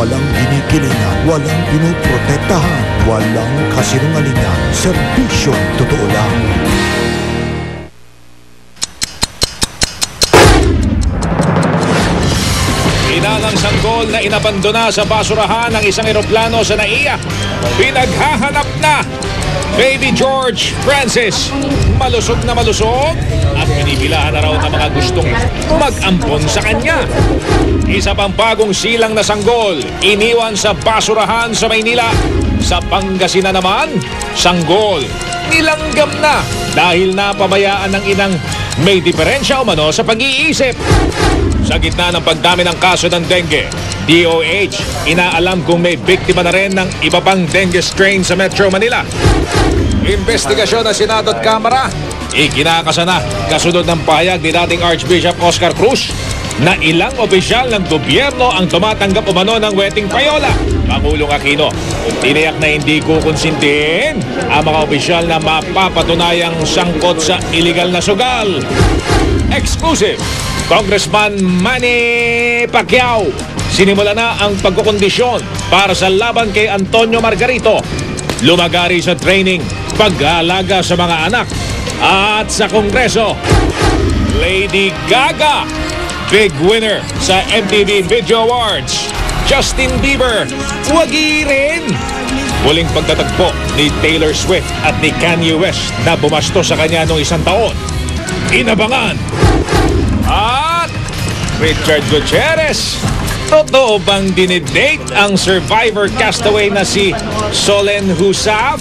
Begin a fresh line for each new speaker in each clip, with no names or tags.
Walang ginikilingan, walang pinoprotektahan, walang kasinungalingan, serbisyong totoo lang.
Inalang sanggol na inabandona sa basurahan ng isang eroplano sa NAIA. Pinaghahanap na Baby George Francis. Malusog na malusog at pinipilahan na raw ng mga gustong mag-ampon sa kanya. Isa pang bagong silang na sanggol, iniwan sa basurahan sa Maynila. Sa Pangasinan naman, sanggol, nilanggam na dahil napabayaan ng inang may diferensya umano sa pag-iisip. Sa gitna ng pagdami ng kaso ng dengue, DOH inaalam kung may biktima na rin ng iba pang dengue strain sa Metro Manila. Investigasyon ng Senado at Kamara, ikinakasa na kasunod ng pahayag ni dating Archbishop Oscar Cruz na ilang opisyal ng gobyerno ang tumatanggap umano ng wedding payola. Pangulong Aquino, tiniyak na hindi kukonsintihin ang mga opisyal na mapapatunayang sangkot sa iligal na sugal. Exclusive! Congressman Manny Pacquiao, sinimula na ang pagkukondisyon para sa laban kay Antonio Margarito. Lumagari sa training, pag-aalaga sa mga anak at sa Kongreso. Lady Gaga, big winner sa MTV Video Awards. Justin Bieber, wagi rin. Muling pagtatagpo ni Taylor Swift at ni Kanye West na bumasto sa kanya noong isang taon. Inabangan. At Richard Gutierrez, totoo bang dinidate ang Survivor castaway na si Solen Husaf?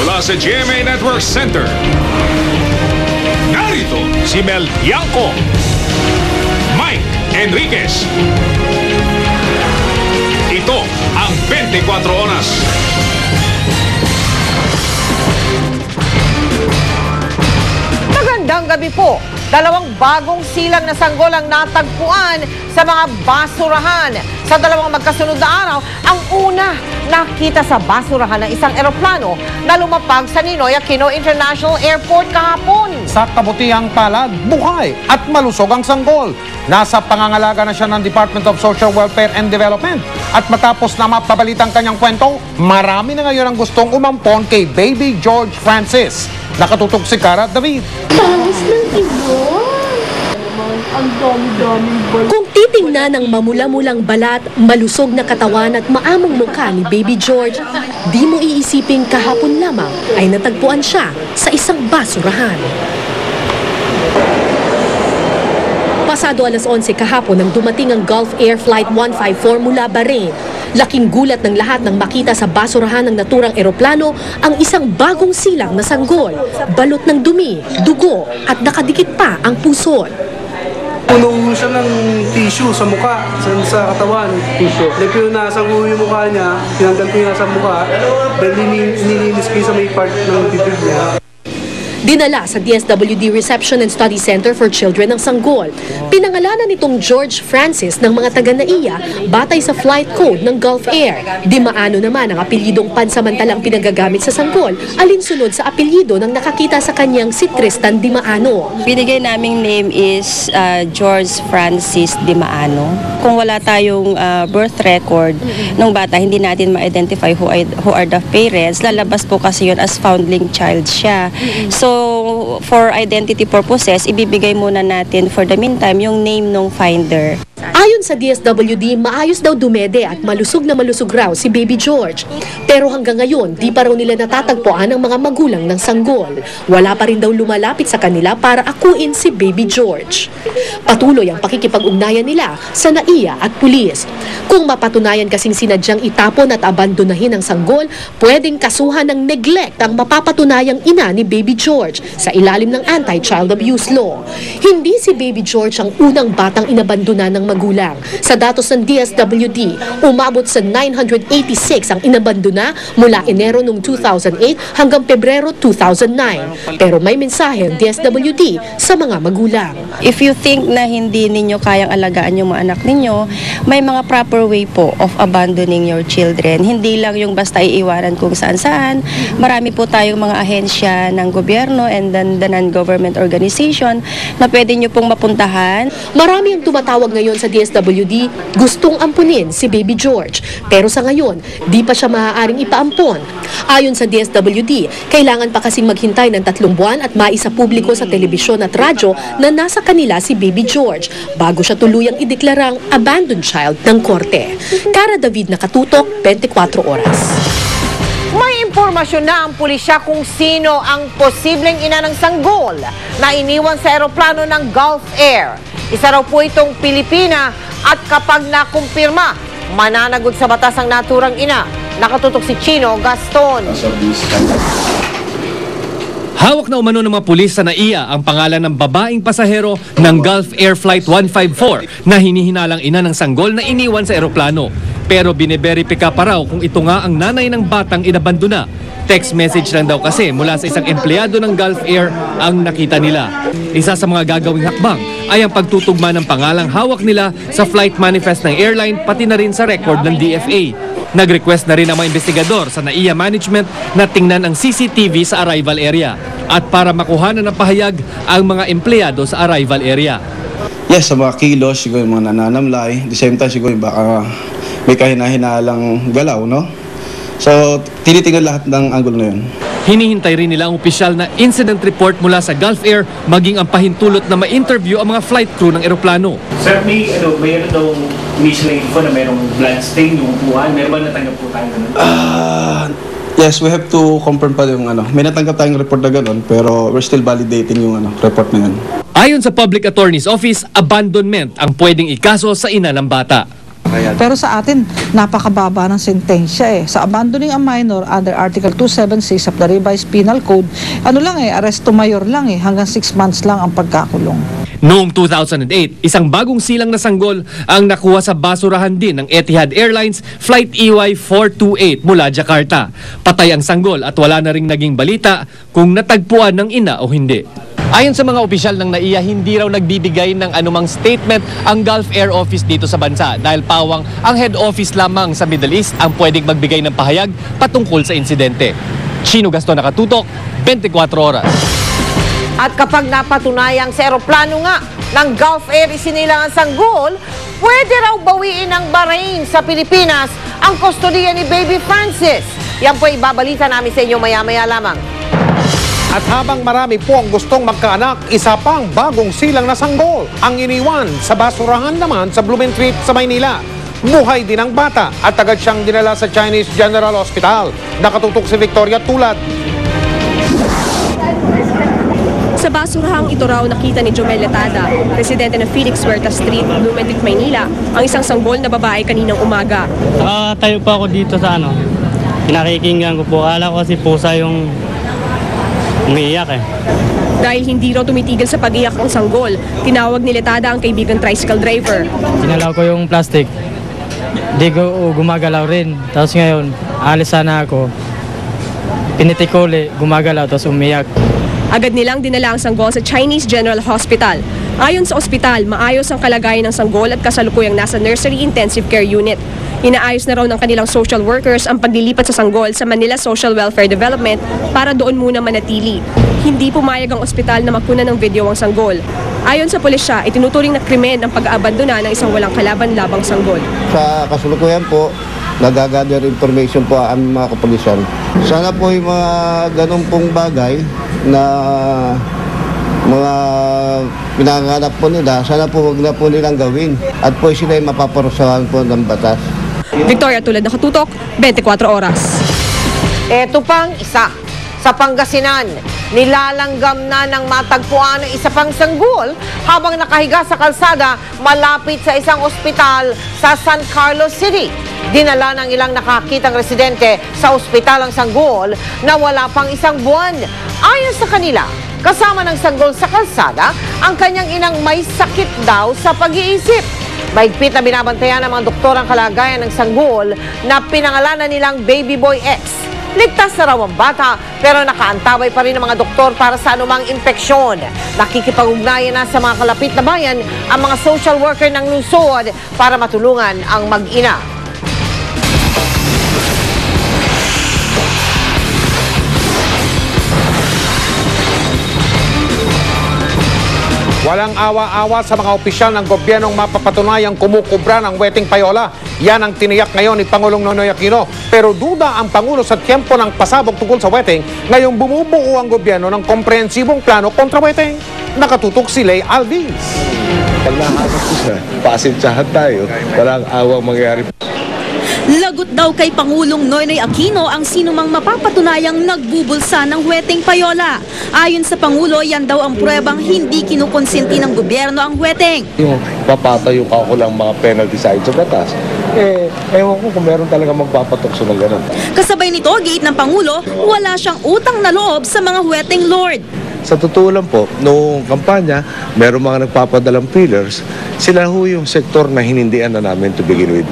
Mula sa GMA Network Center, narito si Mel Bianco, Mike Enriquez. Ito ang 24 Oras.
Magandang gabi po. Dalawang bagong silang na sanggol ang natagpuan sa mga basurahan. Sa dalawang magkasunod na araw, ang una nakita sa basurahan ng isang eroplano na lumapag sa Ninoy Aquino International Airport kahapon.
Sa kabutihang palad, buhay at malusog ang sanggol. Nasa pangangalaga na siya ng Department of Social Welfare and Development. At matapos na mapabalitang kanyang kwento, marami na ngayon ang gustong umampon kay Baby George Francis. Nakatutok si Cara David.
Tangis ng ibon. Ang dami-daming balat.
Kung titingnan ng mamula-mulang balat, malusog na katawan at maamong mukha ni Baby George, di mo iisiping kahapon lamang ay natagpuan siya sa isang basurahan. Pasado alas 11 kahapon nang dumating ang Gulf Air Flight 154 mula Bahrain. Laking gulat ng lahat nang makita sa basurahan ng naturang eroplano ang isang bagong silang na sanggol. Balot ng dumi, dugo at nakadikit pa ang puso.
Puno siya ng tissue sa mukha, sa katawan. Nagpinunasan ko yung mukha niya, tinanggal ko yung nasa mukha, dahil nilinis ko sa may part ng bibig niya.
Dinala sa DSWD Reception and Study Center for Children ng sanggol. Pinangalanan nitong George Francis ng mga taga-NAIA batay sa flight code ng Gulf Air. Dimaano naman ang apelyidong pansamantalang pinagagamit sa sanggol, alinsunod sa apelyido ng nakakita sa kanyang si Tristan Dimaano.
Binigay naming name is George Francis Dimaano. Kung wala tayong birth record ng bata, hindi natin ma-identify who are the parents. Lalabas po kasi yun as foundling child siya. So, for identity purposes, ibibigay muna natin for the meantime yung name ng finder.
Ayon sa DSWD, maayos daw dumede at malusog na malusog raw si Baby George. Pero hanggang ngayon, di pa raw nila natatagpuan ang mga magulang ng sanggol. Wala pa rin daw lumalapit sa kanila para akuin si Baby George. Patuloy ang pakikipag-ugnayan nila sa NAIA at pulis. Kung mapatunayan kasing sinadyang itapon at abandonahin ang sanggol, pwedeng kasuhan ng neglect ang mapapatunayang ina ni Baby George sa ilalim ng anti-child abuse law. Hindi si Baby George ang unang batang inabandona ng magulang. magulang. Sa datos ng DSWD, umabot sa 986 ang inabandona mula Enero noong 2008 hanggang Pebrero 2009. Pero may mensahe ang DSWD sa mga magulang.
If you think na hindi ninyo kayang alagaan yung mga anak ninyo, may mga proper way po of abandoning your children. Hindi lang yung basta iiwanan kung saan-saan. Marami po tayong mga ahensya ng gobyerno and then the non-government organization na pwede nyo pong mapuntahan.
Marami ang tumatawag ngayon sa DSWD gustong ampunin si Baby George. Pero sa ngayon, di pa siya maaaring ipaampon. Ayon sa DSWD, kailangan pa kasing maghintay ng 3 buwan at maisa publiko sa telebisyon at radyo na nasa kanila si Baby George bago siya tuluyang ideklarang abandoned child ng korte. Cara David, Nakatutok, 24 Oras.
May impormasyon na ang pulisya kung sino ang posibleng ina ng sanggol na iniwan sa eroplano ng Gulf Air. Isa raw po itong Pilipina at kapag nakumpirma, mananagot sa batas ang naturang ina. Nakatutok si Chino Gaston.
Hawak na umano ng mga pulis sa NAIA ang pangalan ng babaeng pasahero ng Gulf Air Flight 154 na hinihinalang ina ng sanggol na iniwan sa eroplano. Pero biniberipika pa raw kung ito nga ang nanay ng batang inabandona. Text message lang daw kasi mula sa isang empleyado ng Gulf Air ang nakita nila. Isa sa mga gagawing hakbang ay ang pagtutugma ng pangalang hawak nila sa flight manifest ng airline pati na rin sa record ng DFA. Nag-request na rin ang mga investigador sa NAIA management na tingnan ang CCTV sa arrival area at para makuhanan ng pahayag ang mga empleyado sa arrival area.
Yes, sa mga kilos, siguro yung mga nananamlay. At the same time, siguro baka may kahina-hinalang galaw, no? So, tinitingnan lahat ng angulo na yun.
Hinihintay rin nila ang opisyal na incident report mula sa Gulf Air maging ang pahintulot na ma-interview ang mga flight crew ng eroplano.
Sir, mayroon daw initial info na mayroong blood stain yung upuan. Meron ba natanggap po tayo ganun?
Yes, we have to confirm pa yung may natanggap tayong report na gano'n, pero we're still validating yung report na yun.
Ayon sa Public Attorney's Office, abandonment ang pwedeng ikaso sa ina ng bata.
Pero sa atin, napakababa ng sentensya Sa abandoning a minor under Article 276 of the Revised Penal Code, arresto mayor lang hanggang 6 months lang ang pagkakulong.
Noong 2008, isang bagong silang na sanggol ang nakuha sa basurahan din ng Etihad Airlines Flight EY428 mula Jakarta. Patay ang sanggol at wala na ring naging balita kung natagpuan ng ina o hindi. Ayon sa mga opisyal ng NAIA, hindi raw nagbibigay ng anumang statement ang Gulf Air Office dito sa bansa dahil pawang ang head office lamang sa Middle East ang pwedeng magbigay ng pahayag patungkol sa insidente. Chino Gaston, Nakatutok, 24 Oras.
At kapag napatunayang sa eroplano nga ng Gulf Air isinilang ang sanggol, pwede raw bawiin ng Bahrain sa Pilipinas ang kustodiya ni Baby Francis. Yan po ibabalita namin sa inyo maya-maya lamang.
At habang marami po ang gustong magkaanak, isa pang bagong silang na sanggol ang iniwan sa basurahan naman sa Blumentritt sa Maynila. Buhay din ang bata at agad siyang dinala sa Chinese General Hospital. Nakatutok si Victoria Tulad.
Sa basurahang ito raw nakita ni Jomel Latada, residente ng Felix Huerta Street, Blumentritt, Maynila, ang isang sanggol na babae kaninang umaga.
Tayo pa ako dito sa pinakikinggan ko po. Akala ko kasi pusa yung umiiyak
Dahil hindi raw tumitigil sa pag-iyak ang sanggol, tinawag ni Latada ang kaibigang tricycle driver.
Sinalaw ko yung plastic. Di ko gumagalaw rin. Tapos ngayon, alis sana ako. Pinitik ko ulit, gumagalaw, tapos umiyak.
Agad nilang dinala ang sanggol sa Chinese General Hospital. Ayon sa ospital, maayos ang kalagayan ng sanggol at kasalukuyang nasa Nursery Intensive Care Unit. Inaayos na raw ng kanilang social workers ang paglilipat sa sanggol sa Manila Social Welfare Development para doon muna manatili. Hindi pumayag ang ospital na magkunan ng video ang sanggol. Ayon sa pulisya, itinuturing na krimen ang pag-aabandona ng isang walang kalaban-labang sanggol.
Sa kasulukuyan po, nagagather information po ang mga kapulisan. Sana po yung mga ganun pong bagay na mga pinanganap po nila, sana po huwag na po nilang gawin at po sila ay mapaparusahan po ng batas.
Victoria Tulad, Nakatutok, 24 Oras.
Eto pang isa. Sa Pangasinan, nilalanggam na ng matagpuan ng isa pang sanggol habang nakahiga sa kalsada malapit sa isang ospital sa San Carlos City. Dinala ng ilang nakakitang residente sa ospital ang sanggol na wala pang 1 buwan. Ayon sa kanila, kasama ng sanggol sa kalsada ang kanyang inang may sakit daw sa pag-iisip. Mahigpit na binabantayan ng mga doktor ang kalagayan ng sanggol na pinangalanan nilang Baby Boy X. Ligtas na raw ang bata pero nakaantabay pa rin ng mga doktor para sa anumang impeksyon. Nakikipag-ugnayan na sa mga kalapit na bayan ang mga social worker ng lungsod para matulungan ang mag-ina.
Walang awa-awa sa mga opisyal ng gobyernong mapapatunayang kumukubra ng weteng payola. Yan ang tiniyak ngayon ni Pangulong Noynoy Aquino. Pero duda ang Pangulo sa tiyempo ng pasabog tungkol sa weteng, ngayong bumubuo ang gobyerno ng komprehensibong plano kontra weteng. Nakatutok si Lay Alvis.
Pag nahasap ko siya, pasensyahan tayo. Walang awang mangyari.
Lagot daw kay Pangulong Noynoy Aquino ang sinumang mapapatunayang nagbubulsa ng weteng payola. Ayon sa Pangulo, yan daw ang pruebang hindi kinukonsinti ng gobyerno ang weteng.
Yung papatayo ka ko lang mga penalty sa batas. Ewan ko kung meron talaga magpapatokso ng gano'n.
Kasabay nito, giit ng Pangulo, wala siyang utang na loob sa mga weteng lord.
Sa totoo lang po, noong kampanya, meron mga nagpapadalang fillers, sila ho yung sektor na hinindihan na namin to begin with.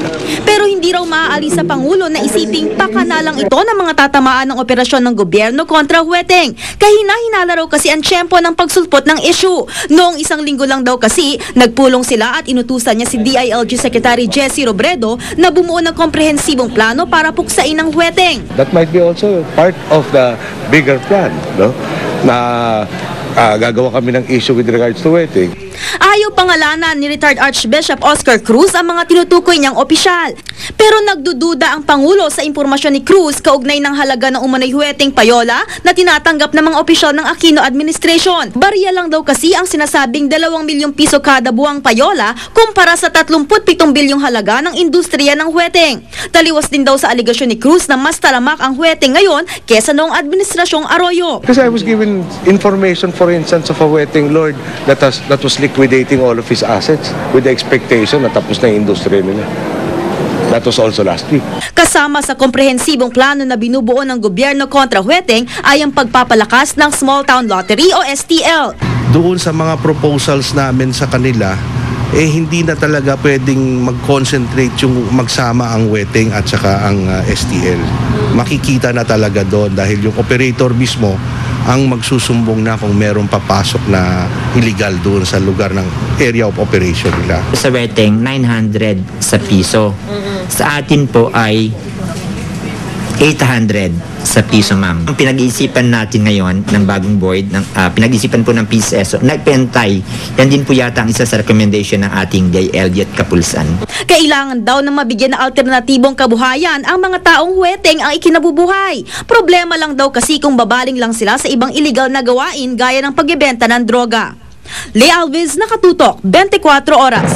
Pero hindi raw maaalis sa Pangulo na isiping pakanalang ito ng mga tatamaan ng operasyon ng gobyerno kontra weteng. Kahina-hinala raw kasi ang tiyempo ng pagsulpot ng issue. Noong isang linggo lang daw kasi, nagpulong sila at inutusan niya si DILG Secretary Jessie Robredo na bumuo ng komprehensibong plano para puksain ang weteng.
That might be also part of the bigger plan, no? Na gagawa kami ng issue with regards to weteng.
Ayaw pangalanan ni retired Archbishop Oscar Cruz ang mga tinutukoy niyang opisyal. Pero nagdududa ang Pangulo sa impormasyon ni Cruz kaugnay ng halaga ng umano'y weteng payola na tinatanggap ng mga opisyal ng Aquino administration. Barya lang daw kasi ang sinasabing 2 milyong piso kada buwang payola kumpara sa 37 bilyong halaga ng industriya ng weteng. Taliwas din daw sa aligasyon ni Cruz na mas talamak ang weteng ngayon kesa noong administrasyong Arroyo.
Because I was given information, for instance, of a weteng lord that was liquidating all of his assets with the expectation na tapos na yung industriya nila. That was also last week.
Kasama sa komprehensibong plano na binubuo ng gobyerno kontra weteng ay ang pagpapalakas ng Small Town Lottery o STL.
Doon sa mga proposals namin sa kanila, hindi na talaga pwedeng mag-concentrate yung magsama ang weteng at saka ang STL. Makikita na talaga doon dahil yung operator mismo ang magsusumbong na kung merong papasok na illegal doon sa lugar ng area of operation nila.
Sa weteng, 900 sa piso. Sa atin po ay 800 sa piso, ma'am. Ang pinag-iisipan natin ngayon ng bagong board, pinag-iisipan po ng PCSO, nagpentay. Yan din po yata ang isa sa recommendation ng ating DILG at Kapulsan.
Kailangan daw na mabigyan ng alternatibong kabuhayan ang mga taong weteng ang ikinabubuhay. Problema lang daw kasi kung babaling lang sila sa ibang illegal na gawain gaya ng pagbebenta ng droga. Lay Alvis, Nakatutok, 24 Oras.